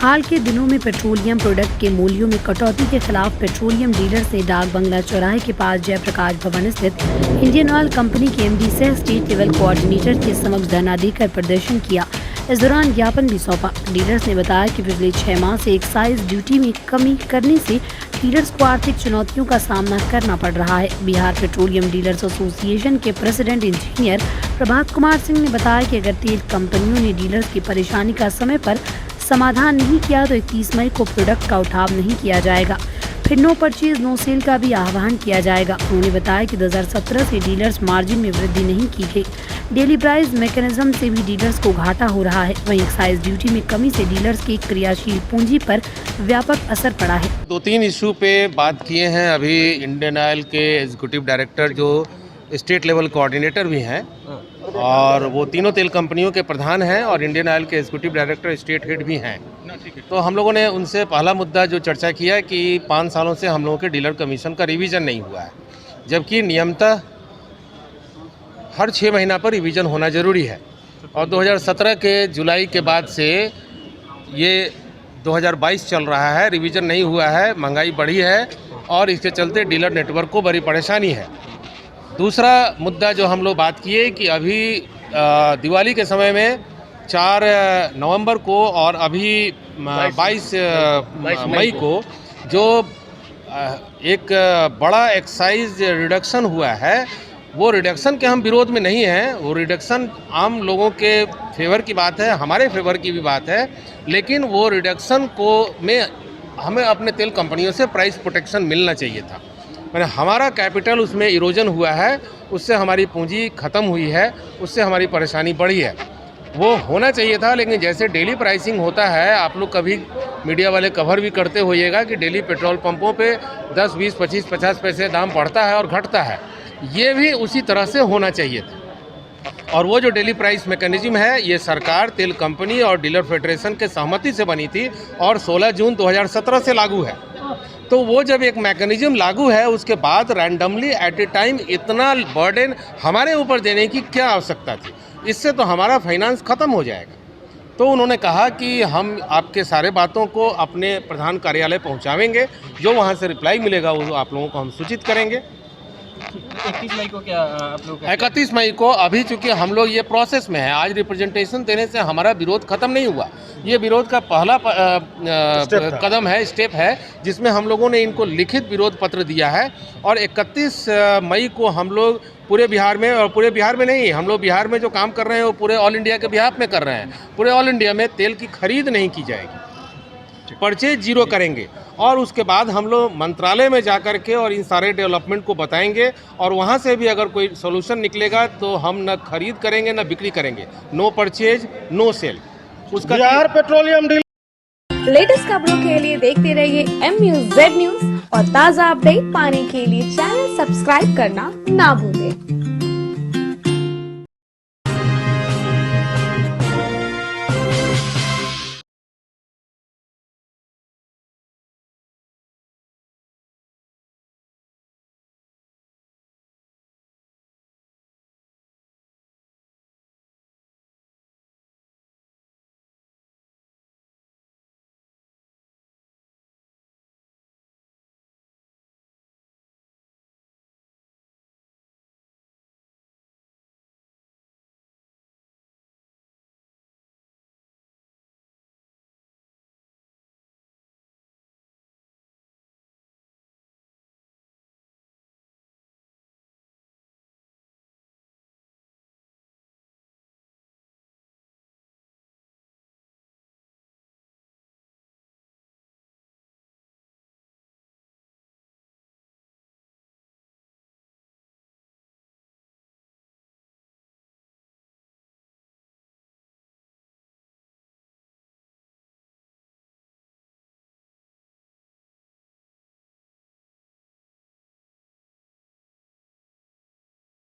हाल के दिनों में पेट्रोलियम प्रोडक्ट के मूल्यों में कटौती के खिलाफ पेट्रोलियम डीलर्स ने डाक बंगला चौराहे के पास जयप्रकाश भवन स्थित इंडियन ऑयल कंपनी के एमडी सह स्टेट लेवल कोऑर्डिनेटर के समक्ष धरना देकर प्रदर्शन किया। इस दौरान ज्ञापन भी सौंपा। डीलर्स ने बताया कि पिछले 6 माह से एक्साइज ड्यूटी में कमी करने से डीलर्स को आर्थिक चुनौतियों का सामना करना पड़ रहा है। बिहार पेट्रोलियम डीलर्स एसोसिएशन के प्रेसिडेंट इंजीनियर प्रभात कुमार सिंह ने बताया कि अगर तेल कंपनियों ने डीलर्स की परेशानी का समय पर समाधान नहीं किया तो 31 मई को प्रोडक्ट का उठाव नहीं किया जाएगा। फिर नो परचेज नो सेल का भी आह्वान किया जाएगा। उन्होंने बताया कि 2017 से डीलर्स मार्जिन में वृद्धि नहीं की गई। डेली प्राइस मैकेनिज्म से भी डीलर्स को घाटा हो रहा है। वहीं एक्साइज ड्यूटी में कमी से डीलर्स की क्रियाशील पूंजी पर व्यापक असर पड़ा है। 2-3 इशू पे बात किए हैं। अभी इंडियन ऑयल के एग्जीक्यूटिव डायरेक्टर जो स्टेट लेवल कोऑर्डिनेटर भी हैं और वो तीनों तेल कंपनियों के प्रधान हैं और इंडियन ऑयल के एग्जीक्यूटिव डायरेक्टर स्टेट हेड भी हैं। तो हम लोगों ने उनसे पहला मुद्दा जो चर्चा किया कि 5 सालों से हम लोगों के डीलर कमीशन का रिवीजन नहीं हुआ है, जबकि नियमतः हर 6 महीना पर रिवीजन होना ज़रूरी है। और 2017 के जुलाई के बाद से ये 2022 चल रहा है, रिवीजन नहीं हुआ है, महंगाई बढ़ी है और इसके चलते डीलर नेटवर्क को बड़ी परेशानी है। दूसरा मुद्दा जो हम लोग बात किए कि अभी दिवाली के समय में 4 नवंबर को और अभी 22 मई को जो एक बड़ा एक्साइज रिडक्शन हुआ है, वो रिडक्शन के हम विरोध में नहीं हैं। वो रिडक्शन आम लोगों के फेवर की बात है, हमारे फेवर की भी बात है, लेकिन वो रिडक्शन को में हमें अपने तेल कंपनियों से प्राइस प्रोटेक्शन मिलना चाहिए था। मैंने हमारा कैपिटल उसमें इरोजन हुआ है, उससे हमारी पूंजी ख़त्म हुई है, उससे हमारी परेशानी बढ़ी है। वो होना चाहिए था, लेकिन जैसे डेली प्राइसिंग होता है, आप लोग कभी मीडिया वाले कवर भी करते होइएगा कि डेली पेट्रोल पंपों पे 10, 20, 25, 50 पैसे दाम बढ़ता है और घटता है। ये भी उसी तरह से होना चाहिए था। और वो जो डेली प्राइस मैकेनिज्म है, ये सरकार, तेल कंपनी और डीलर फेडरेशन के सहमति से बनी थी और 16 जून 2017 से लागू है। तो वो जब एक मैकेनिज्म लागू है, उसके बाद रैंडमली एट ए टाइम इतना बर्डन हमारे ऊपर देने की क्या आवश्यकता थी? इससे तो हमारा फाइनेंस ख़त्म हो जाएगा। तो उन्होंने कहा कि हम आपके सारे बातों को अपने प्रधान कार्यालय पहुंचावेंगे, जो वहां से रिप्लाई मिलेगा वो आप लोगों को हम सूचित करेंगे। 31 मई को क्या आप लोग 31 मई को अभी चूँकि हम लोग ये प्रोसेस में है, आज रिप्रेजेंटेशन देने से हमारा विरोध खत्म नहीं हुआ। ये विरोध का पहला कदम है, स्टेप है, जिसमें हम लोगों ने इनको लिखित विरोध पत्र दिया है और 31 मई को हम लोग पूरे बिहार में, और पूरे बिहार में नहीं, हम लोग बिहार में जो काम कर रहे हैं वो पूरे ऑल इंडिया के बिहार में कर रहे हैं। पूरे ऑल इंडिया में तेल की खरीद नहीं की जाएगी, परचेज जीरो करेंगे और उसके बाद हम लोग मंत्रालय में जा कर के और इन सारे डेवलपमेंट को बताएंगे और वहाँ से भी अगर कोई सोल्यूशन निकलेगा तो हम न खरीद करेंगे न बिक्री करेंगे। No purchase no sale. उसका बिहार पेट्रोलियम डीलर लेटेस्ट खबरों के लिए देखते रहिए MUZ न्यूज और ताज़ा अपडेट पाने के लिए चैनल सब्सक्राइब करना ना भूलें।